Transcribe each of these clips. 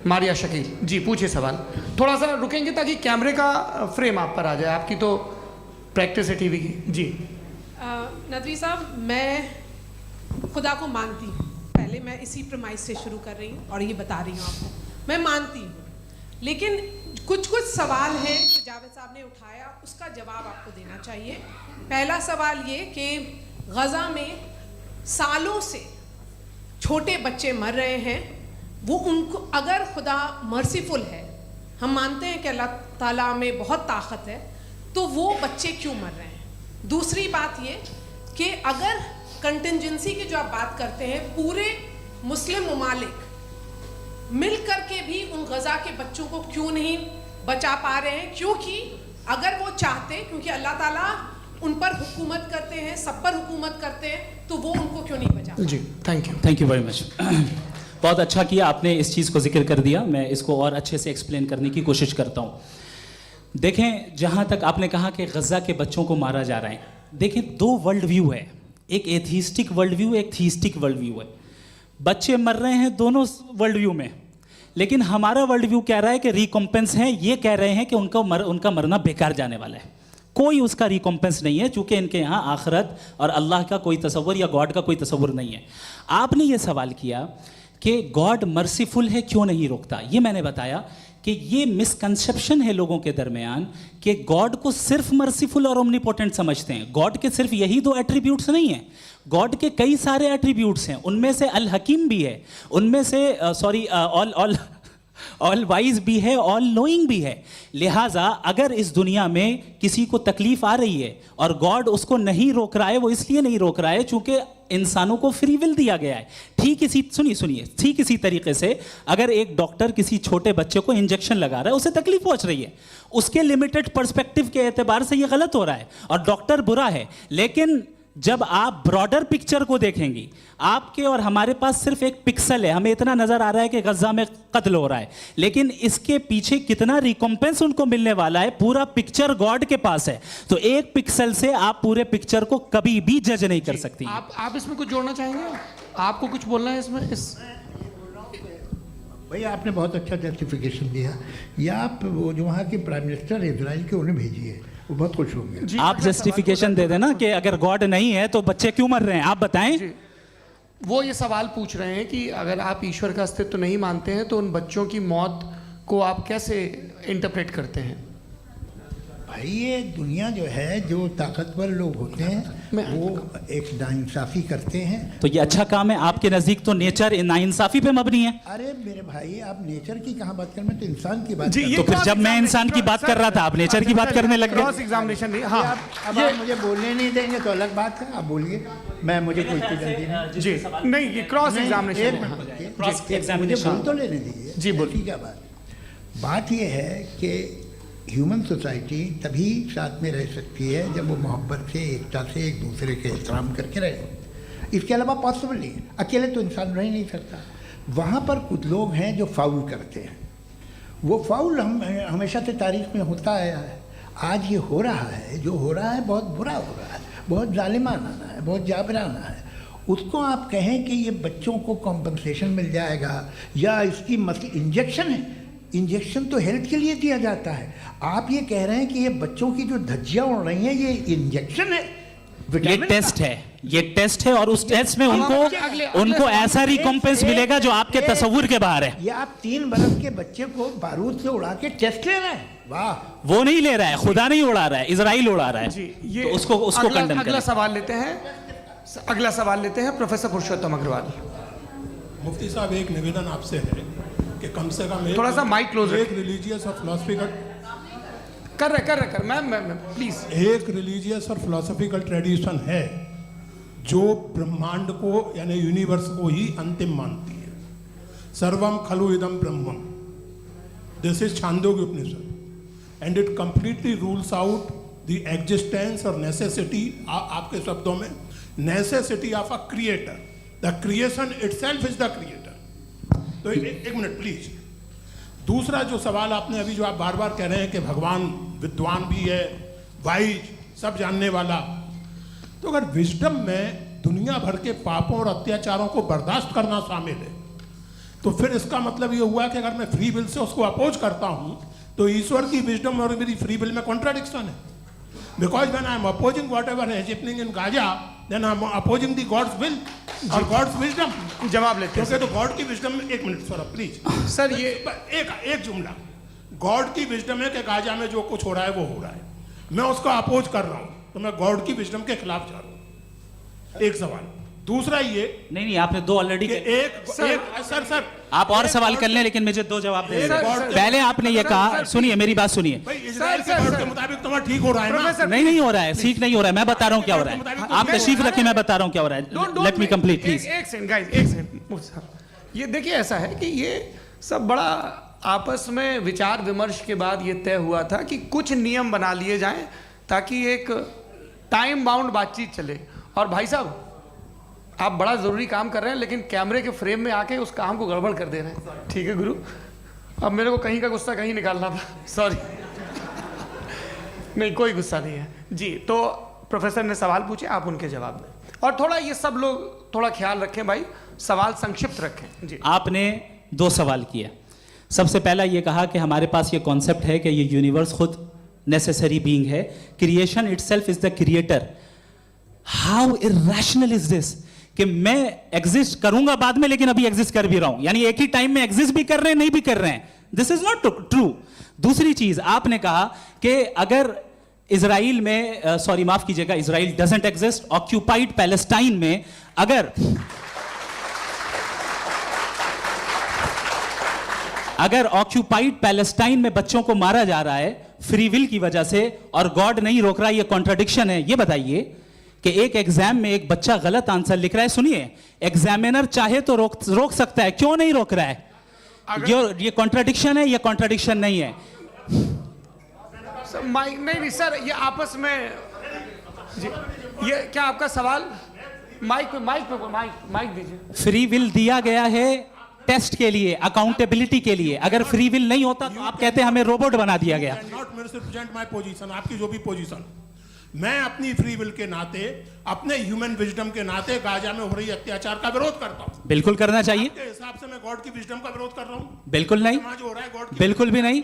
मारिया शकील जी, पूछिए सवाल। थोड़ा सा रुकेंगे ताकि कैमरे का फ्रेम आप पर आ जाए, आपकी तो प्रैक्टिस है टीवी की। जी नदवी साहब, मैं खुदा को मानती हूँ, पहले मैं इसी प्रमाइस से शुरू कर रही हूँ और ये बता रही हूँ आपको, मैं मानती हूँ, लेकिन कुछ सवाल हैं जो जावेद साहब ने उठाया, उसका जवाब आपको देना चाहिए। पहला सवाल ये कि गज़ा में सालों से छोटे बच्चे मर रहे हैं, वो उनको, अगर खुदा मर्सीफुल है, हम मानते हैं कि अल्लाह ताला में बहुत ताकत है, तो वो बच्चे क्यों मर रहे हैं? दूसरी बात ये कि अगर कंटिजेंसी की जो आप बात करते हैं, पूरे मुस्लिम ममालिक मिल करके भी उन गज़ा के बच्चों को क्यों नहीं बचा पा रहे हैं? क्योंकि अगर वो चाहते, क्योंकि अल्लाह ताला उन पर हुकूमत करते हैं, सब पर हुकूमत करते हैं, तो वो उनको क्यों नहीं बचा? जी थैंक यू वेरी मच। बहुत अच्छा किया आपने इस चीज़ को जिक्र कर दिया, मैं इसको और अच्छे से एक्सप्लेन करने की कोशिश करता हूँ। देखें, जहाँ तक आपने कहा कि गज़ा के बच्चों को मारा जा रहा है, देखें दो वर्ल्ड व्यू है, एक एथीस्टिक वर्ल्ड व्यू, एक थीस्टिक वर्ल्ड व्यू है। बच्चे मर रहे हैं दोनों वर्ल्ड व्यू में, लेकिन हमारा वर्ल्ड व्यू कह रहा है कि रिकॉम्पेंस है, ये कह रहे हैं कि उनका मरना बेकार जाने वाला है, कोई उसका रिकॉम्पेंस नहीं है, चूंकि इनके यहाँ आखिरत और अल्लाह का कोई तसव्वुर या गॉड का कोई तसव्वुर नहीं है। आपने ये सवाल किया कि गॉड मर्सीफुल है, क्यों नहीं रोकता, ये मैंने बताया कि ये मिसकंसेप्शन है लोगों के दरमियान कि गॉड को सिर्फ मर्सीफुल और ओमनीपोटेंट समझते हैं। गॉड के सिर्फ यही दो एट्रीब्यूट्स नहीं हैं, गॉड के कई सारे एट्रीब्यूट्स हैं, उनमें से अल हकीम भी है, उनमें से ऑल वाइज भी है, ऑल नोइंग भी है। लिहाजा अगर इस दुनिया में किसी को तकलीफ आ रही है और गॉड उसको नहीं रोक रहा है, वो इसलिए नहीं रोक रहा है चूंकि इंसानों को फ्री विल दिया गया है। ठीक इसी तरीके से अगर एक डॉक्टर किसी छोटे बच्चे को इंजेक्शन लगा रहा है, उसे तकलीफ पहुंच रही है, उसके लिमिटेड पर्सपेक्टिव के एतबार से ये गलत हो रहा है और डॉक्टर बुरा है, लेकिन जब आप ब्रॉडर पिक्चर को देखेंगी, आपके और हमारे पास सिर्फ एक पिक्सल है, हमें इतना नजर आ रहा है कि गज़ा में कत्ल हो रहा है, लेकिन इसके पीछे कितना रिकॉम्पेंस उनको मिलने वाला है, पूरा पिक्चर गॉड के पास है। तो एक पिक्सल से आप पूरे पिक्चर को कभी भी जज नहीं कर सकती। आप इसमें कुछ जोड़ना चाहेंगे? आपको कुछ बोलना है इसमें? भैया आपने बहुत अच्छा जस्टिफिकेशन दिया, या आप वो जो वहाँ के प्राइम मिनिस्टर इजराइल के उन्हें भेजिए, वो बहुत खुश होंगे। आप जस्टिफिकेशन दे देना कि अगर गॉड नहीं है तो बच्चे क्यों मर रहे हैं, आप बताएं। वो ये सवाल पूछ रहे हैं कि अगर आप ईश्वर का अस्तित्व नहीं मानते हैं तो उन बच्चों की मौत को आप कैसे इंटरप्रेट करते हैं? भाई ये दुनिया जो है, जो ताकतवर लोग होते हैं वो एक नाइंसाफ़ी करते हैं। तो ये अच्छा काम है, आपके नज़दीक तो नेचर नाइंसाफ़ी पे मबनी है। अरे मेरे भाई, आप नेचर की कहाँ बात कर रहे हैं, तो इंसान की बात। तो फिर जब मैं इंसान की बात कर रहा था, आप नेचर की बात करने लग गए। क्रॉस एग्जामिनेशन नहीं, हाँ अब आप मुझे बोलने नहीं देंगे तो अलग बात है, आप बोलिए, मुझे कोई चीज़ नहीं। जी नहीं, ये क्रॉस एग्जामिनेशन, मुझे बोल तो लेने दीजिए। जी बोलिए। क्या बात ये है कि ह्यूमन सोसाइटी तभी साथ में रह सकती है जब वो मोहब्बत से, एकता से, एक दूसरे के एहतराम करके रहे। इसके अलावा पॉसिबल नहीं है, अकेले तो इंसान रह ही नहीं सकता। वहाँ पर कुछ लोग हैं जो फाउल करते हैं, वो फाउल हमेशा से तारीख में होता आया है। आज ये हो रहा है, जो हो रहा है बहुत बुरा हो रहा है, बहुत जालिमाना है, बहुत जाबराना है। उसको आप कहें कि ये बच्चों को कॉम्पनसेशन मिल जाएगा या इसकी इंजेक्शन है, इंजेक्शन तो हेल्थ के लिए दिया जाता है। आप ये कह रहे हैं कि ये बच्चों की जो धज्जियां उड़ रही हैं ये इंजेक्शन है, ये टेस्ट है और उस टेस्ट में उनको ऐसा रिकॉम्पेंस मिलेगा जो आपके तसव्वुर के बाहर है। ये आप 3 बरस के बच्चे को बारूद से उड़ा के टेस्ट ले रहे हैं? वाह, वो नहीं ले रहा है, खुदा नहीं उड़ा रहा है, इजराइल उड़ा रहा है। तो उसको कंडेम करें। अगला सवाल लेते हैं प्रोफेसर पुरुषोत्तम अग्रवाल। मुफ्ती साहब, एक निवेदन आपसे है कि कम से कम थोड़ा सा माइक क्लोज एक रिलीजियस और फिलॉसफिकल कर मैम प्लीज। एक रिलीजियस और फिलॉसफिकल ट्रेडिशन है जो ब्रह्मांड को यानी यूनिवर्स को ही अंतिम मानती है। सर्वम खलु इदम ब्रह्मम, this is Chandogya Upanishad, and it completely rules out the existence और नेसेसिटी, आपके शब्दों में necessity of a creator. The creation itself is the creator. तो एक मिनट प्लीज। दूसरा जो सवाल आपने अभी, जो आप बार बार कह रहे हैं कि भगवान विद्वान भी है, वाइज, सब जानने वाला, तो अगर विजडम में दुनिया भर के पापों और अत्याचारों को बर्दाश्त करना शामिल है तो फिर इसका मतलब ये हुआ कि अगर मैं फ्री विल से उसको अपोज करता हूँ तो ईश्वर की विजडम और मेरी फ्री विल में कॉन्ट्राडिक्शन है। Because when I am opposing whatever है happening in Gaza, then I am opposing the God's will और गॉड्स विजडम। जवाब लेते हैं क्योंकि तो गॉड की विजडम में, एक मिनट सर प्लीज सर, ये एक जुमला, गॉड की विजडम है कि गाजा में जो कुछ हो रहा है वो हो रहा है, मैं उसका अपोज कर रहा हूं तो मैं गॉड की विजडम के खिलाफ जा रहा हूं। एक सवाल। दूसरा ये नहीं आपने दो ऑलरेडी। सर आप और सवाल कर लें, लेकिन मुझे दो जवाब दे सर, दें। सर, पहले आपने ये कहा, सुनिए मेरी बात सुनिए। भाई इजराइल के गॉड के मुताबिक तुम्हारा ठीक हो रहा है ना? नहीं हो रहा है, ठीक नहीं हो रहा है, मैं बता रहा हूँ क्या हो रहा है। आप तशरीफ रखें, मैं बता रहा हूँ क्या हो रहा है। Let me complete please. एक सेकंड गाइस, एक सेकंड। ये देखिए, ऐसा है कि ये सब बड़ा आपस में विचार विमर्श के बाद ये तय हुआ था कि कुछ नियम बना लिए जाएं ताकि एक टाइम बाउंड बातचीत चले। और भाई साहब, आप बड़ा ज़रूरी काम कर रहे हैं लेकिन कैमरे के फ्रेम में आके उस काम को गड़बड़ कर दे रहे हैं। ठीक है गुरु, अब मेरे को कहीं का गुस्सा कहीं निकालना था, सॉरी। नहीं, कोई गुस्सा नहीं है जी। तो प्रोफेसर ने सवाल पूछे, आप उनके जवाब दें। और थोड़ा ये सब लोग थोड़ा ख्याल रखें भाई, सवाल संक्षिप्त रखें जी। आपने दो सवाल किए। सबसे पहला ये कहा कि हमारे पास ये कॉन्सेप्ट है कि ये यूनिवर्स खुद नेसेसरी बीइंग है, creation itself is the creator. How irrational is this कि मैं एग्जिस्ट करूंगा बाद में लेकिन अभी एग्जिस्ट कर भी रहा हूं, यानी एक ही टाइम में एग्जिस्ट भी कर रहे हैं, नहीं भी कर रहे हैं। This is not true. दूसरी चीज आपने कहा कि अगर इजराइल में, सॉरी माफ कीजिएगा, Israel doesn't exist, occupied Palestine में अगर ऑक्यूपाइड पैलेस्टाइन में बच्चों को मारा जा रहा है फ्री विल की वजह से और गॉड नहीं रोक रहा, ये कॉन्ट्रडिक्शन है। ये बताइए कि एक एग्जाम में एक बच्चा गलत आंसर लिख रहा है, सुनिए, एग्जामिनर चाहे तो रोक सकता है, क्यों नहीं रोक रहा है? ये कॉन्ट्रडिक्शन है, ये कॉन्ट्रडिक्शन नहीं है। माइक नहीं सर, ये आपस में जी, ये क्या आपका सवाल? माइक दीजिए। फ्री विल दिया गया है टेस्ट के लिए, अकाउंटेबिलिटी के लिए। अगर फ्री विल नहीं होता तो आप कहते हैं हमें रोबोट बना दिया गया। नॉट मिसरिप्रेजेंट माय पोजीशन, आपकी जो भी पोजीशन, मैं अपनी फ्री विल के नाते, अपने ह्यूमन विजडम के नाते गाजा में हो रही अत्याचार का विरोध करता हूं। बिल्कुल करना चाहिए। आपके हिसाब से मैं गॉड की विजडम का विरोध कर रहा हूं? बिल्कुल नहीं, वहां जो हो रहा है गॉड की, बिल्कुल भी नहीं,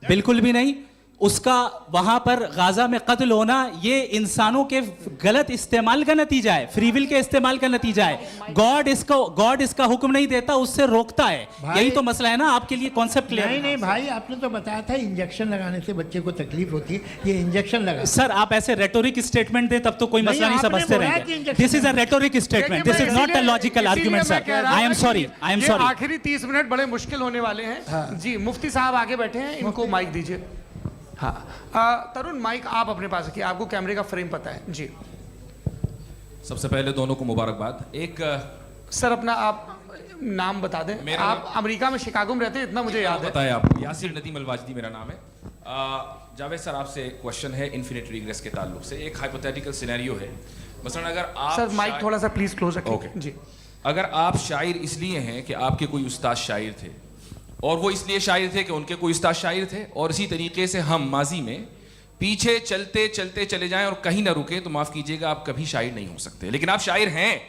बिल्कुल भी नहीं। उसका वहां पर गाजा में कत्ल होना ये इंसानों के गलत इस्तेमाल का नतीजा है, फ्री विल के इस्तेमाल का नतीजा है। गॉड इसका हुक्म नहीं देता, उससे रोकता है। यही तो मसला है ना, आपके लिए कॉन्सेप्ट क्लियर? नहीं भाई, आपने तो बताया था इंजेक्शन लगाने से बच्चे को तकलीफ होती है, ये इंजेक्शन लगा। सर आप ऐसे रेटोरिक स्टेटमेंट दे तब तो कोई मसला नहीं समझते रहेंगे। This is a rhetoric statement, this is not a logical argument sir. I am sorry, I am sorry. आखिरी 30 मिनट बड़े मुश्किल होने वाले हैं जी। मुफ्ती साहब आगे बैठे हैं, इनको माइक दीजिए। हाँ तरुण, माइक आप अपने पास रखिए, आपको कैमरे का फ्रेम पता है जी। सबसे पहले दोनों को मुबारकबाद। एक सर अपना आप नाम बता दें। आप अमेरिका में शिकागो में रहते हैं, इतना मुझे याद है। बताया आपको, यासिर नदीम अलवाजदी मेरा नाम है। जावेद सर, आपसे एक क्वेश्चन है इन्फिनिट रिग्रेस के ताल्लुक से। एक हाइपोथेटिकल सिनेरियो है, मसलन अगर आप सर माइक थोड़ा सा प्लीज क्लोज रखिए। ओके जी। अगर आप शायर इसलिए हैं कि आपके कोई उस्ताद शायर थे, और वो इसलिए शायर थे कि उनके कोई उस्ताद शायर थे, और इसी तरीके से हम माजी में पीछे चलते चलते चले जाएं और कहीं ना रुके, तो माफ़ कीजिएगा आप कभी शायर नहीं हो सकते। लेकिन आप शायर हैं,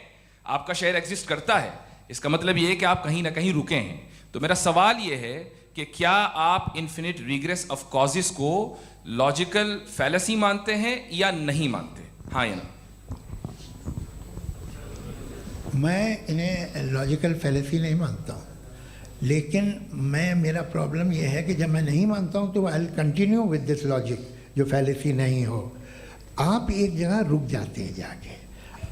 आपका शायर एग्जिस्ट करता है, इसका मतलब ये है कि आप कहीं ना कहीं रुके हैं। तो मेरा सवाल ये है कि क्या आप इन्फिनिट रिग्रेस ऑफ कॉजेस को लॉजिकल फैलेसी मानते हैं या नहीं मानते? हाँ या ना? मैं इन्हें लॉजिकल फैलेसी नहीं मानता हूँ, लेकिन मेरा प्रॉब्लम यह है कि जब मैं नहीं मानता हूँ तो I will continue with this logic जो फैलेसी नहीं हो। आप एक जगह रुक जाते हैं जाके,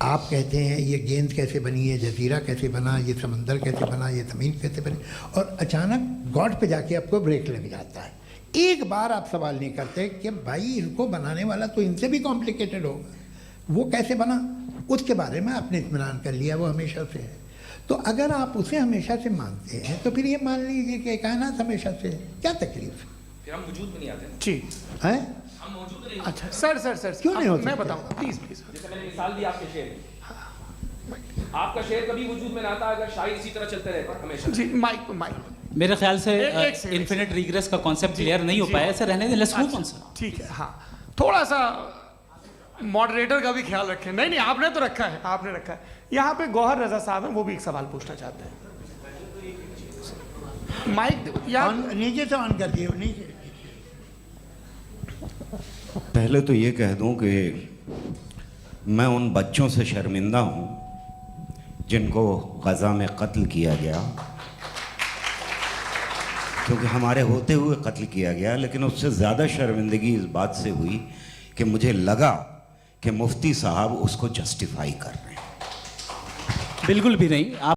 आप कहते हैं ये गेंद कैसे बनी, ये जजीरा कैसे बना, ये समंदर कैसे बना, ये ज़मीन कैसे बनी, और अचानक गॉड पे जाके आपको ब्रेक लग जाता है। एक बार आप सवाल नहीं करते कि भाई इनको बनाने वाला तो इनसे भी कॉम्प्लिकेटेड होगा, वो कैसे बना, उसके बारे में आपने इत्मीनान कर लिया, वो हमेशा से है। तो अगर आप उसे हमेशा से मानते हैं तो फिर ये मान लीजिए कि कायनात हमेशा से है, क्या तकलीफ? फिर हम वजूद में नहीं आते जी है? हम मौजूद नहीं। अच्छा सर क्यों नहीं हो मैं सकते? बताऊंगा, प्लीज। जैसे मैंने मिसाल दी आपके शेर, आपका शेर कभी वजूद में ना आता अगर शायर इसी तरह चलते रहते हमेशा। जी माइक मेरे ख्याल से एक सेकंड, इन्फिनिट रिग्रेस का कॉन्सेप्ट क्लियर नहीं हो पाया, ऐसे रहने दें, लेट्स मूव ऑन सर। ठीक है। हाँ थोड़ा सा मॉडरेटर का भी ख्याल रखें। नहीं आपने तो रखा है, आपने रखा है। यहाँ पे गौहर रजा साहब हैं, वो भी एक सवाल पूछना चाहते हैं। माइक यार नीचे से ऑन कर दिए नीचे। पहले तो ये कह दूं कि मैं उन बच्चों से शर्मिंदा हूं जिनको गज़ा में कत्ल किया गया, क्योंकि हमारे होते हुए कत्ल किया गया। लेकिन उससे ज़्यादा शर्मिंदगी इस बात से हुई कि मुझे लगा कि मुफ्ती साहब उसको जस्टिफाई कर रहे हैं। बिल्कुल भी नहीं। आप